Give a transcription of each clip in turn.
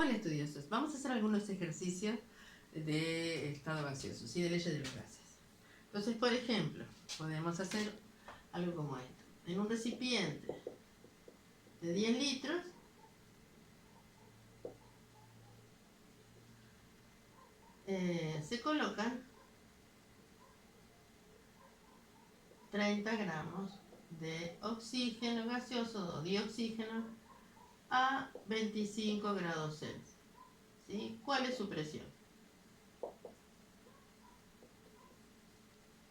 Hola estudiosos, vamos a hacer algunos ejercicios de estado gaseoso, ¿sí? De leyes de los gases. Entonces, por ejemplo, podemos hacer algo como esto. En un recipiente de 10 litros, se colocan 30 gramos de oxígeno gaseoso o dioxígeno a 25 grados Celsius. ¿Sí? ¿Cuál es su presión?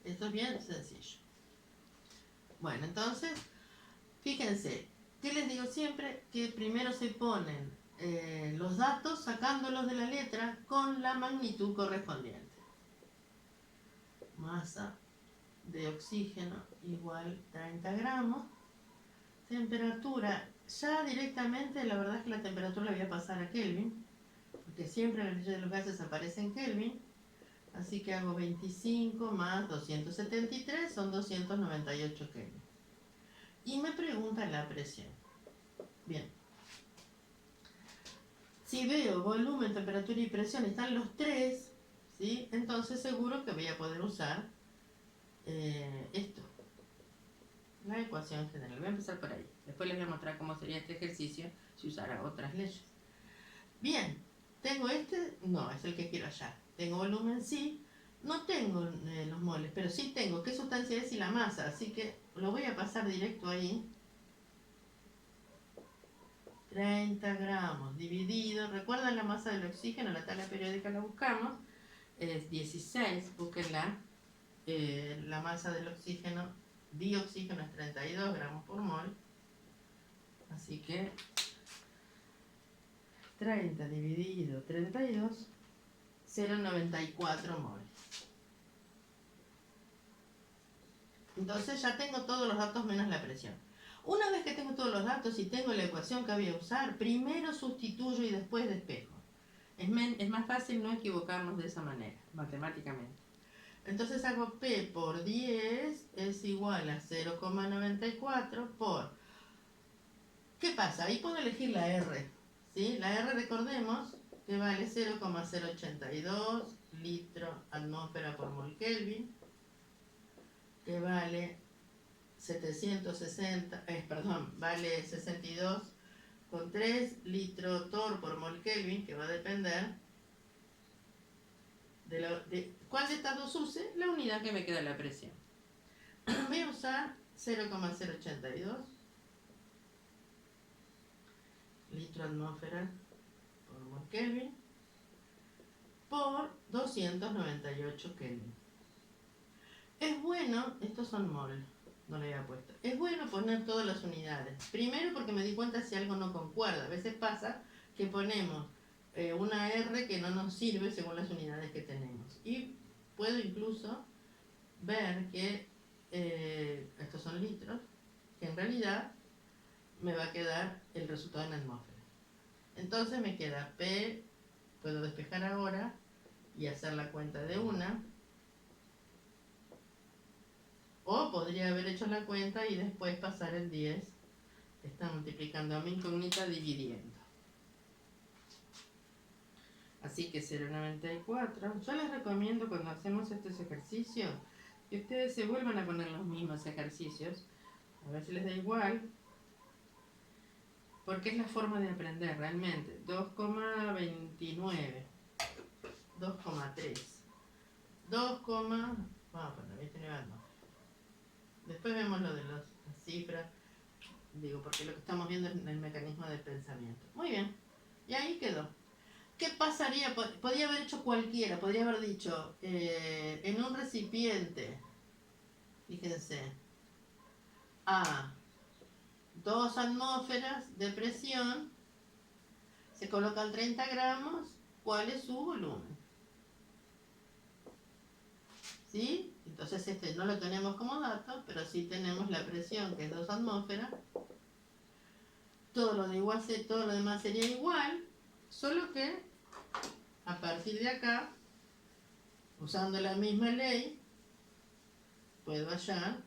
Esto es bien sencillo. Bueno, entonces, fíjense, ¿qué les digo siempre? Que primero se ponen los datos sacándolos de la letra con la magnitud correspondiente. Masa de oxígeno igual 30 gramos. Temperatura, ya directamente la verdad es que la temperatura la voy a pasar a Kelvin, porque siempre en la ley de los gases aparece en Kelvin. Así que hago 25 más 273, son 298 Kelvin. Y me pregunta la presión. Bien. Si veo volumen, temperatura y presión, están los tres, ¿sí? Entonces seguro que voy a poder usar esto, la ecuación general. Voy a empezar por ahí. Después les voy a mostrar cómo sería este ejercicio si usara otras leyes. Bien, tengo este, no, es el que quiero hallar. Tengo volumen, sí. No tengo los moles, pero sí tengo qué sustancia es y la masa, así que lo voy a pasar directo ahí. 30 gramos dividido, ¿recuerdan la masa del oxígeno? La tabla periódica la buscamos, es 16, búsquenla. La masa del oxígeno, dioxígeno, es 32 gramos por mol, así que 30 dividido 32, 0,94 mol. Entonces ya tengo todos los datos menos la presión. Una vez que tengo todos los datos y tengo la ecuación que voy a usar, primero sustituyo y después despejo. Es más fácil no equivocarnos de esa manera, matemáticamente. Entonces hago P por 10 es igual a 0,94 por... ¿Qué pasa? Ahí puedo elegir la R, ¿sí? La R, recordemos, que vale 0,082 litro atmósfera por mol Kelvin, que vale 760, vale 62,3 litro torr por mol Kelvin, que va a depender de cuál de estas dos use, la unidad que me queda la presión. Voy a usar 0,082 litro atmósfera por mol Kelvin por 298 Kelvin. Es bueno, estos son mol, no le había puesto. Es bueno poner todas las unidades. Primero porque me di cuenta si algo no concuerda. A veces pasa que ponemos una R que no nos sirve según las unidades que tenemos. Y puedo incluso ver que estos son litros, que en realidad me va a quedar el resultado en atmósfera. Entonces me queda P, puedo despejar ahora y hacer la cuenta de una. O podría haber hecho la cuenta y después pasar el 10. Está multiplicando a mi incógnita dividiendo. Así que 0,94. Yo les recomiendo cuando hacemos estos ejercicios que ustedes se vuelvan a poner los mismos ejercicios. A ver si les da igual. Porque es la forma de aprender realmente. 2,29. 2,3. 2, vamos a poner 29 no. Después vemos lo de las cifras. Digo, porque lo que estamos viendo es el mecanismo del pensamiento. Muy bien. Y ahí quedó. ¿Qué pasaría? Podría haber hecho cualquiera. Podría haber dicho, en un recipiente, fíjense, a 2 atmósferas de presión, se colocan 30 gramos, ¿cuál es su volumen? ¿Sí? Entonces este no lo tenemos como dato, pero sí tenemos la presión, que es 2 atmósferas. Todo lo demás sería igual, solo que a partir de acá, usando la misma ley, puedo hallar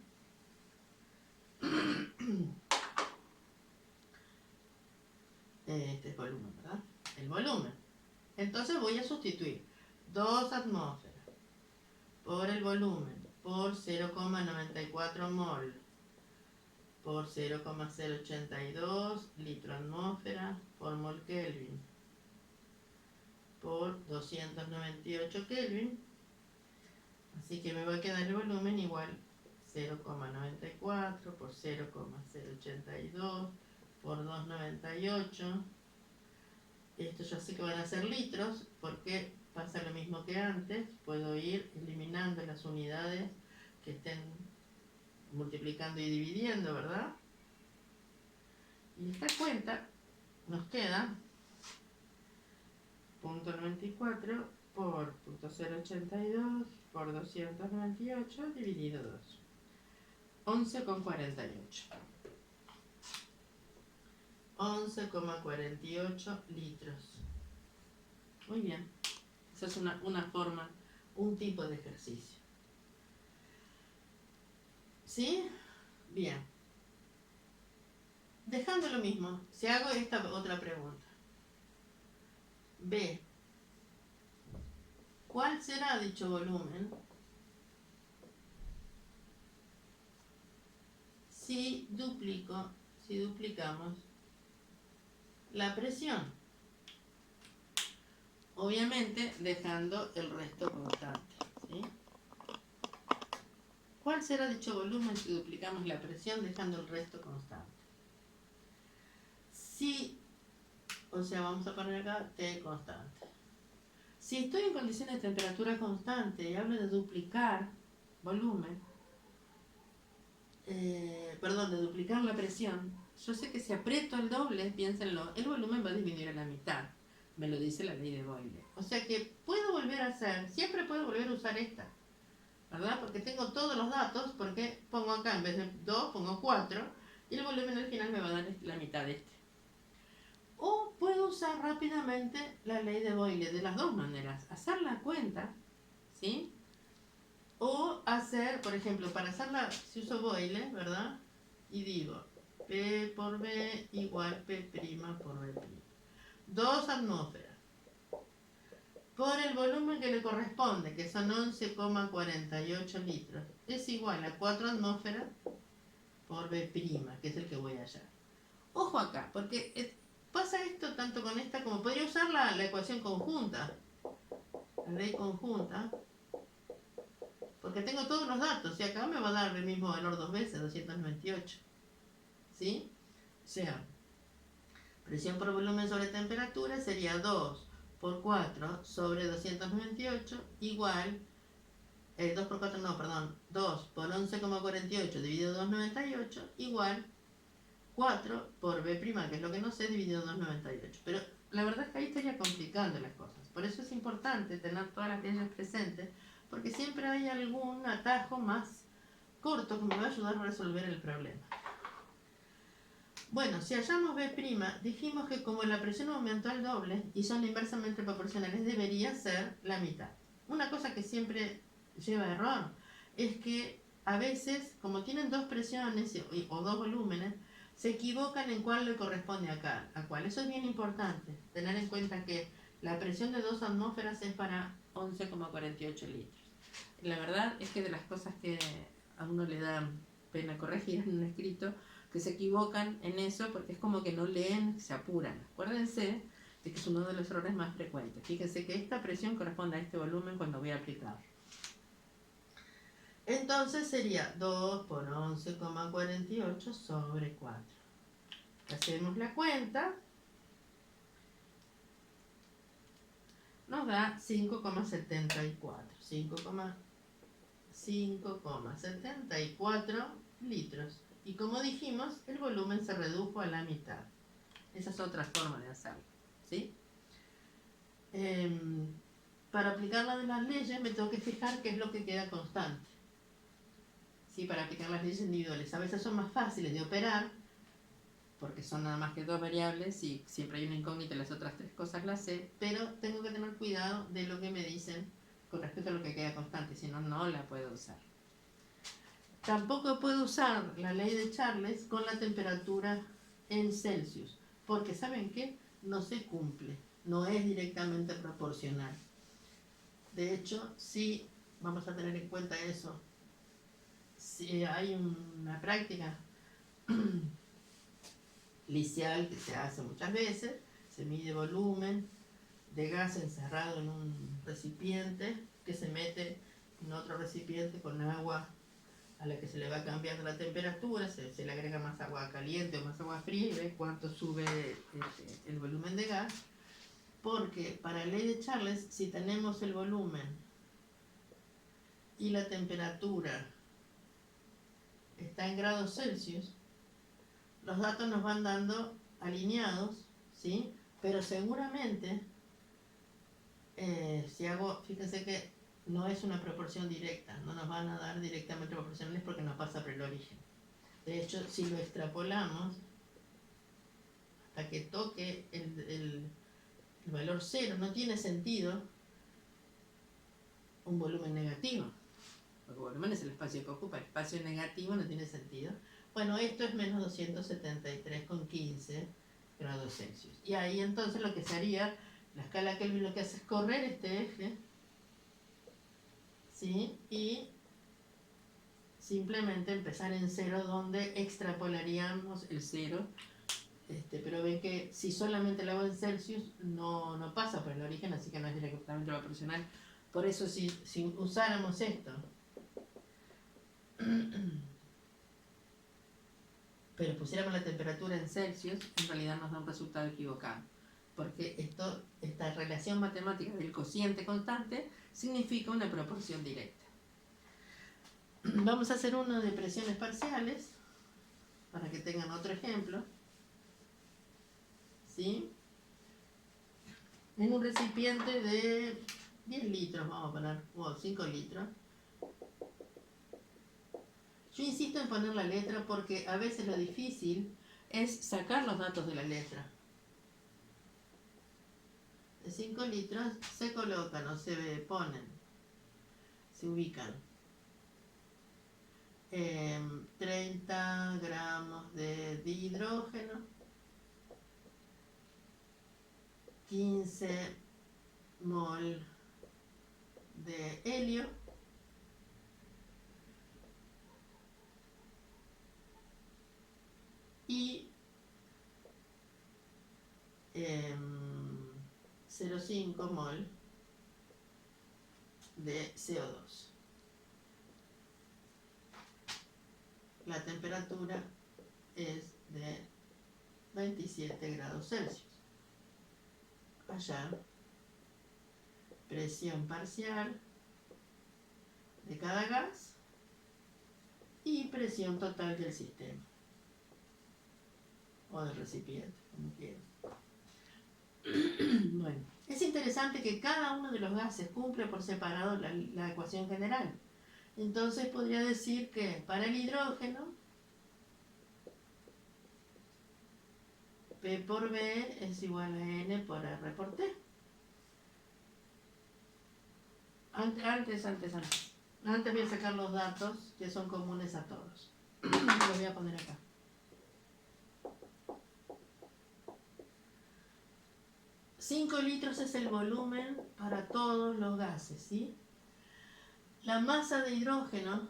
este es volumen, ¿verdad? el volumen. Entonces voy a sustituir 2 atmósferas por el volumen por 0,94 mol por 0,082 litro atmósfera por mol Kelvin por 298 Kelvin. Así que me va a quedar el volumen igual 0,94 por 0,082 por 298. Esto ya sé que van a ser litros porque pasa lo mismo que antes. Puedo ir eliminando las unidades que estén multiplicando y dividiendo, ¿verdad? Y esta cuenta nos queda 0,94 por 0,082 por 298 dividido 2. 11,48. 11,48 litros. Muy bien. Esa es una forma, un tipo de ejercicio. ¿Sí? Bien. Dejando lo mismo, si hago esta otra pregunta. B. ¿Cuál será dicho volumen si duplicamos la presión? Obviamente dejando el resto constante, ¿sí? ¿Cuál será dicho volumen si duplicamos la presión dejando el resto constante? Si, o sea, vamos a poner acá T constante. Si estoy en condiciones de temperatura constante y hablo de duplicar volumen, de duplicar la presión, yo sé que si aprieto el doble, piénsenlo, el volumen va a disminuir a la mitad. Me lo dice la ley de Boyle. O sea que puedo volver a hacer, siempre puedo volver a usar esta, ¿verdad? Porque tengo todos los datos, porque pongo acá en vez de 2, pongo 4, y el volumen al final me va a dar la mitad de este. O puedo usar rápidamente la ley de Boyle, de las dos maneras. Hacer la cuenta, ¿sí? O hacer, por ejemplo, para hacerla, si uso Boyle, ¿verdad? Y digo, P por B igual P' por B'. 2 atmósferas por el volumen que le corresponde, que son 11,48 litros, es igual a 4 atmósferas por B', que es el que voy a hallar. Ojo acá, porque pasa esto tanto con esta como podría usar la ecuación conjunta, la ley conjunta, porque tengo todos los datos y acá me va a dar el mismo valor dos veces, 298. ¿Sí? O sea, presión por volumen sobre temperatura sería 2 por 4 sobre 298 igual, 2 por 4 no, perdón, 2 por 11,48 dividido 298 igual 4 por B', que es lo que no sé, dividido 298. Pero la verdad es que ahí estaría complicando las cosas. Por eso es importante tener todas las leyes presentes, porque siempre hay algún atajo más corto que me va a ayudar a resolver el problema. Bueno, si hallamos B', dijimos que como la presión aumentó al doble y son inversamente proporcionales, debería ser la mitad. Una cosa que siempre lleva error es que a veces, como tienen dos presiones o dos volúmenes, se equivocan en cuál le corresponde a cuál. Eso es bien importante, tener en cuenta que la presión de 2 atmósferas es para 11,48 litros. La verdad es que de las cosas que a uno le da pena corregir en un escrito, que se equivocan en eso porque es como que no leen, se apuran. Acuérdense de que es uno de los errores más frecuentes. Fíjense que esta presión corresponde a este volumen cuando voy a aplicar. Entonces sería 2 por 11,48 sobre 4. Hacemos la cuenta. Nos da 5,74. 5,74 litros. Y como dijimos, el volumen se redujo a la mitad. Esa es otra forma de hacerlo, ¿sí? Para aplicar la de las leyes me tengo que fijar qué es lo que queda constante. ¿Sí? Para aplicar las leyes individuales. A veces son más fáciles de operar, porque son nada más que dos variables y siempre hay una incógnita y las otras tres cosas las sé, pero tengo que tener cuidado de lo que me dicen con respecto a lo que queda constante, si no, no la puedo usar. Tampoco puedo usar la ley de Charles con la temperatura en Celsius, porque ¿saben qué? No se cumple. no es directamente proporcional. De hecho, sí vamos a tener en cuenta eso. Si hay una práctica liceal que se hace muchas veces, se mide volumen de gas encerrado en un recipiente que se mete en otro recipiente con agua a la que se le va cambiando la temperatura, se le agrega más agua caliente o más agua fría y ve cuánto sube el volumen de gas, porque para la ley de Charles, si tenemos el volumen y la temperatura está en grados Celsius, los datos nos van dando alineados, ¿sí? Pero seguramente, fíjense que no es una proporción directa, no nos van a dar directamente proporcionales porque no pasa por el origen. De hecho, si lo extrapolamos hasta que toque el valor cero, no tiene sentido un volumen negativo, porque volumen es el espacio que ocupa, el espacio negativo no tiene sentido. Bueno, esto es menos 273,15 grados Celsius. Y ahí entonces lo que se haría, la escala Kelvin lo que hace es correr este eje, ¿sí? Y simplemente empezar en cero, donde extrapolaríamos el cero. Pero ven que si solamente lo hago en Celsius, no pasa por el origen, así que no es directamente proporcional. Por eso si usáramos esto, pero pusiéramos la temperatura en Celsius, en realidad nos da un resultado equivocado. Porque esta relación matemática del cociente constante significa una proporción directa. Vamos a hacer uno de presiones parciales, para que tengan otro ejemplo. ¿Sí? En un recipiente de 10 litros, vamos a poner, o 5 litros. Yo insisto en poner la letra porque a veces lo difícil es sacar los datos de la letra. De 5 litros se colocan o se ponen, se ubican 30 gramos de dihidrógeno, 15 mol de helio, y 0,5 mol de CO2. La temperatura es de 27 grados Celsius. Allá, presión parcial de cada gas y presión total del sistema o del recipiente, como quieran. Bueno, es interesante que cada uno de los gases cumple por separado la ecuación general. Entonces podría decir que para el hidrógeno, P por B es igual a N por R por T. Antes voy a sacar los datos que son comunes a todos. Los voy a poner acá. $5 litros es el volumen para todos los gases, ¿sí? La masa de hidrógeno,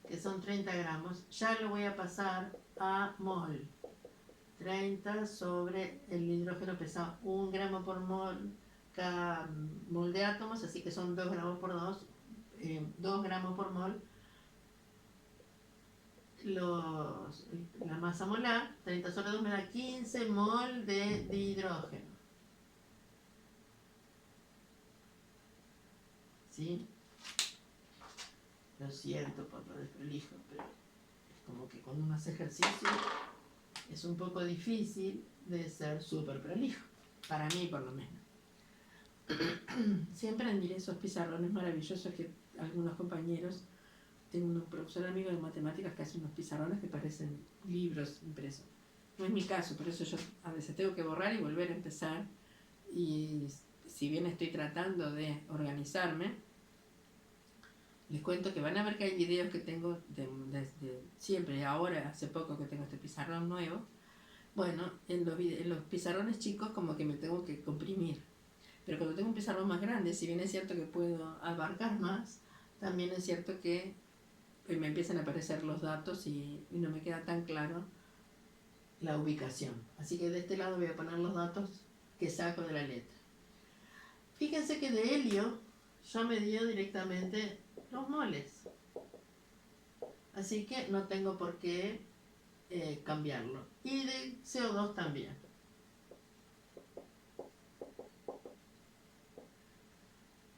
que son 30 gramos, ya lo voy a pasar a mol. 30 sobre el hidrógeno pesa 1 gramo por mol cada mol de átomos, así que son 2 gramos por 2, 2 gramos por mol. La masa molar, 30 sobre 2 me da 15 mol de dihidrógeno. ¿Sí? Lo siento por lo desprolijo, pero es como que cuando uno hace ejercicio es un poco difícil de ser súper prolijo, para mí por lo menos. Siempre admiré esos pizarrones maravillosos que algunos compañeros, tengo un profesor amigo de matemáticas que hace unos pizarrones que parecen libros impresos. No es mi caso, por eso yo a veces tengo que borrar y volver a empezar, y si bien estoy tratando de organizarme, les cuento que van a ver que hay videos que tengo desde siempre, y ahora hace poco que tengo este pizarrón nuevo, Bueno, en los pizarrones chicos como que me tengo que comprimir. Pero cuando tengo un pizarrón más grande, si bien es cierto que puedo abarcar más, también es cierto que me empiezan a aparecer los datos y no me queda tan claro la ubicación. Así que de este lado voy a poner los datos que saco de la letra. Fíjense que de helio ya me dio directamente los moles. Así que no tengo por qué cambiarlo. Y de CO2 también.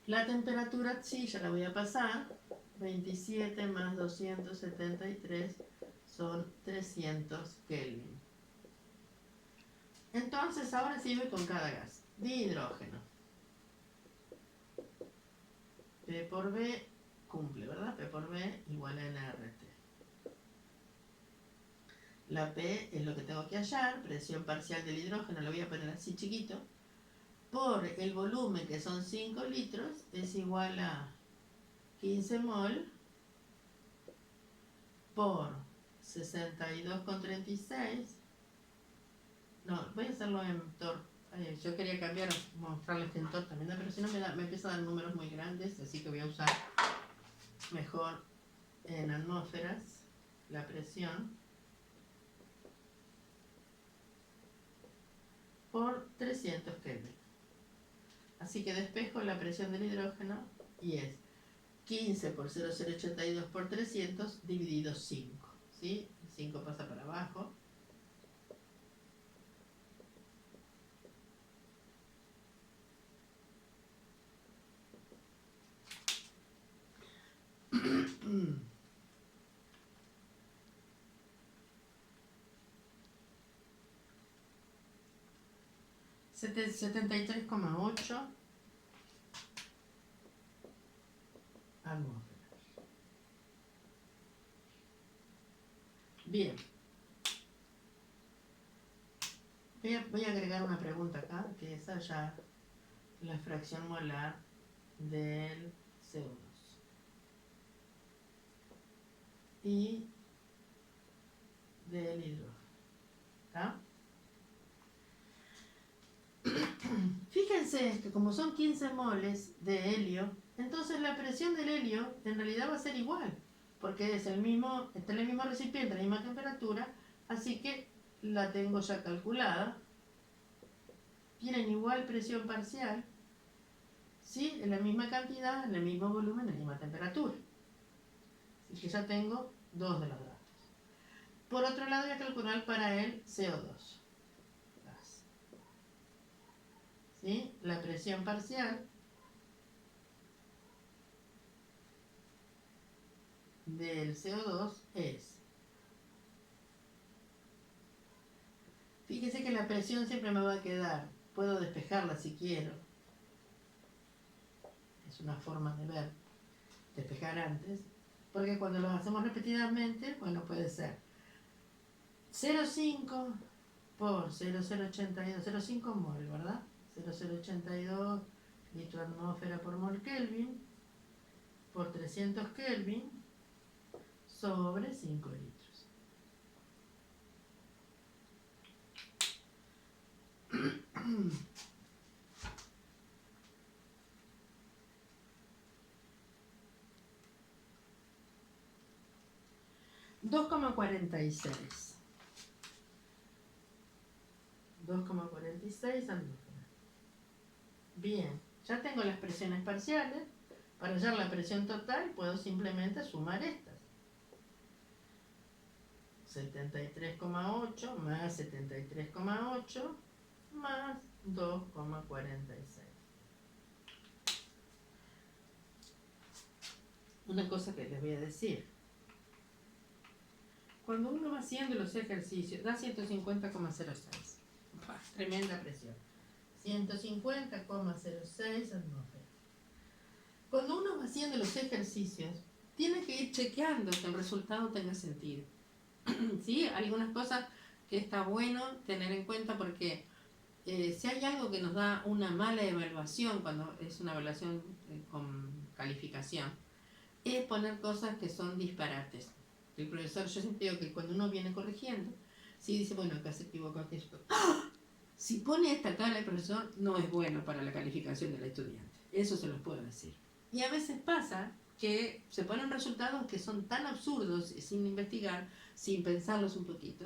La temperatura sí, ya la voy a pasar. 27 más 273 son 300 Kelvin. Entonces ahora sí voy con cada gas. Dihidrógeno. P por B cumple, ¿verdad? P por B igual a nRT. La P es lo que tengo que hallar, presión parcial del hidrógeno, lo voy a poner así chiquito, por el volumen, que son 5 litros, es igual a 15 mol por 62,36. No, voy a hacerlo en TOR. Yo quería cambiar, mostrarles en TOR también, pero si no me empieza a dar números muy grandes, así que voy a usar mejor en atmósferas la presión por 300 Kelvin. Así que despejo la presión del hidrógeno y es 15 por 0,082 por 300 dividido 5. ¿Sí? 5 pasa para abajo. ...73,8 atmósferas. Bien. Voy a agregar una pregunta acá, que es ya la fracción molar del CO2. Y del hidrógeno. ¿Está? Fíjense que como son 15 moles de helio, entonces la presión del helio en realidad va a ser igual, porque es el mismo, está en el mismo recipiente, la misma temperatura, así que la tengo ya calculada. Tienen igual presión parcial, ¿sí? En la misma cantidad, en el mismo volumen, en la misma temperatura. Así que ya tengo dos de los datos. Por otro lado, voy a calcular para el CO2. ¿Sí? La presión parcial del CO2 es... Fíjese que la presión siempre me va a quedar. Puedo despejarla si quiero. Es una forma de ver. Despejar antes. Porque cuando lo hacemos repetidamente, bueno, puede ser 0,5 por 0,082, 0,5 mol, ¿verdad? 0,082 litro atmósfera por mol Kelvin por 300 Kelvin sobre 5 litros. $2,46 atmósferas. Bien, ya tengo las presiones parciales. Para hallar la presión total puedo simplemente sumar estas. 73,8 más 73,8 más 2,46. Una cosa que les voy a decir. Cuando uno va haciendo los ejercicios, da 150,06. Tremenda presión. 150,06 atmósferas. Cuando uno va haciendo los ejercicios, tiene que ir chequeando que el resultado tenga sentido. ¿Sí? Algunas cosas que está bueno tener en cuenta porque si hay algo que nos da una mala evaluación cuando es una evaluación con calificación, es poner cosas que son disparates. El profesor, yo siempre digo que cuando uno viene corrigiendo, Si dice, bueno, acá se equivocó, aquí se equivocó. ¡Ah! Si pone esta tabla el profesor, no es bueno para la calificación del estudiante. Eso se los puedo decir. Y a veces pasa que se ponen resultados que son tan absurdos, sin investigar, sin pensarlos un poquito.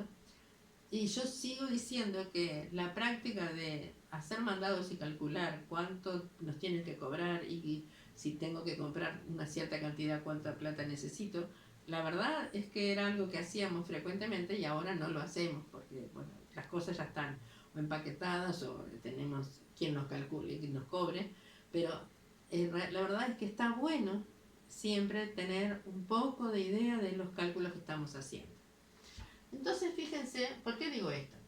Y yo sigo diciendo que la práctica de hacer mandados y calcular cuánto nos tienen que cobrar y si tengo que comprar una cierta cantidad, cuánta plata necesito, la verdad es que era algo que hacíamos frecuentemente y ahora no lo hacemos porque bueno, las cosas ya están o empaquetadas o tenemos quien nos calcule, quien nos cobre, pero la verdad es que está bueno siempre tener un poco de idea de los cálculos que estamos haciendo. Entonces fíjense, ¿por qué digo esto?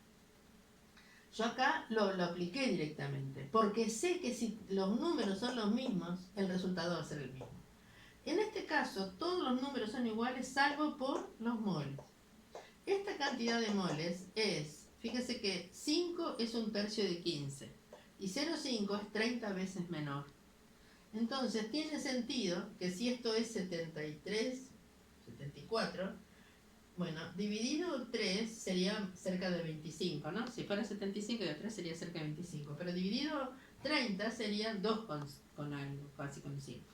Yo acá lo apliqué directamente, porque sé que si los números son los mismos, el resultado va a ser el mismo. En este caso, todos los números son iguales, salvo por los moles. Esta cantidad de moles es, fíjense que 5 es 1/3 de 15, y 0,5 es 30 veces menor. Entonces, tiene sentido que si esto es 73, 74, bueno, dividido 3 sería cerca de 25, ¿no? Si fuera 75 y 3 sería cerca de 25, pero dividido 30 sería 2 con algo, casi con 5.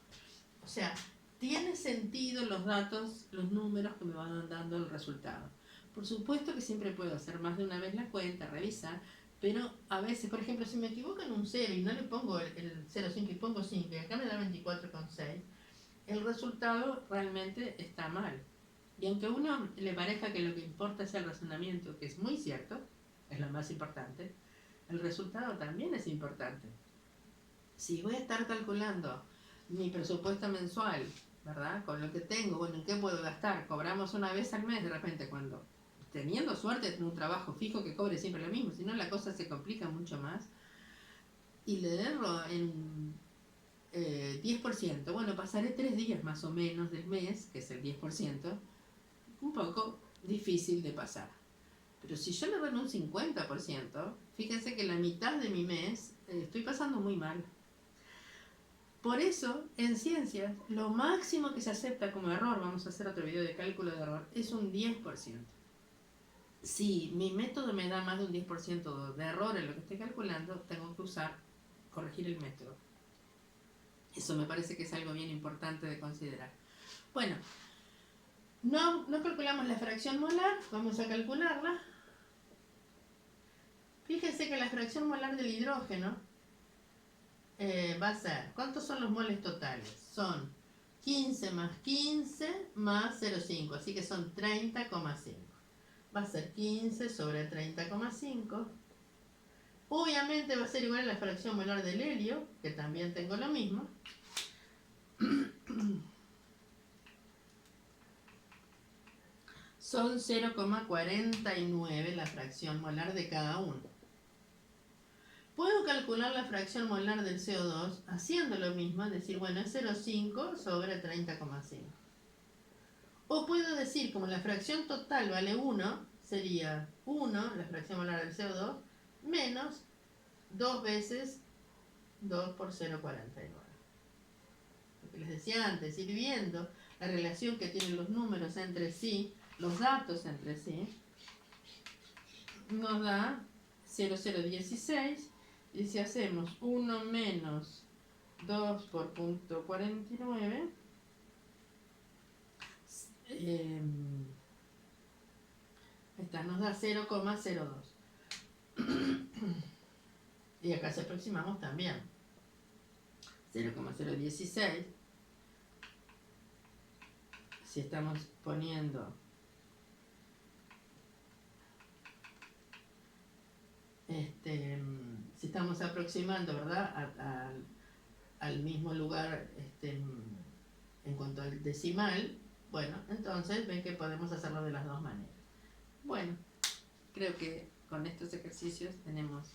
O sea, tiene sentido los datos, los números que me van dando el resultado. Por supuesto que siempre puedo hacer más de una vez la cuenta, revisar, pero a veces, por ejemplo, si me equivoco en un 0 y no le pongo el 0,5 y pongo 5 y acá me da 24,6, el resultado realmente está mal. Y aunque a uno le parezca que lo que importa es el razonamiento, que es muy cierto, es lo más importante, el resultado también es importante. Si voy a estar calculando mi presupuesto mensual, ¿verdad? Con lo que tengo, bueno, ¿en qué puedo gastar? Cobramos una vez al mes de repente cuando, teniendo suerte de un trabajo fijo que cobre siempre lo mismo, si no la cosa se complica mucho más. Y leerlo en 10%, bueno, pasaré 3 días más o menos del mes, que es el 10%, un poco difícil de pasar. Pero si yo le doy un 50%, fíjense que la mitad de mi mes estoy pasando muy mal. Por eso, en ciencias, lo máximo que se acepta como error, vamos a hacer otro video de cálculo de error, es un 10%. Si mi método me da más de un 10% de error en lo que estoy calculando, tengo que corregir el método. Eso me parece que es algo bien importante de considerar. Bueno, no calculamos la fracción molar, vamos a calcularla. Fíjense que la fracción molar del hidrógeno va a ser, ¿cuántos son los moles totales? Son 15 más 15 más 0,5, así que son 30,5. Va a ser 15 sobre 30,5. Obviamente va a ser igual a la fracción molar del helio, que también tengo lo mismo. Son 0,49 la fracción molar de cada uno. Puedo calcular la fracción molar del CO2 haciendo lo mismo, es decir, bueno, es 0,5 sobre 30,5. O puedo decir, como la fracción total vale 1, sería 1, la fracción molar del CO2, menos 2 veces 2 por 0,49. Lo que les decía antes, ir viendo la relación que tienen los números entre sí, los datos entre sí, nos da 0,016, y si hacemos 1 menos 2 por punto 49, nos da 0,02. Y acá si aproximamos también 0,016. Si estamos poniendo si estamos aproximando, ¿verdad?, al mismo lugar en cuanto al decimal, bueno, entonces ven que podemos hacerlo de las dos maneras. Bueno, creo que con estos ejercicios tenemos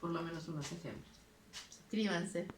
por lo menos unos ejemplos. Suscríbanse.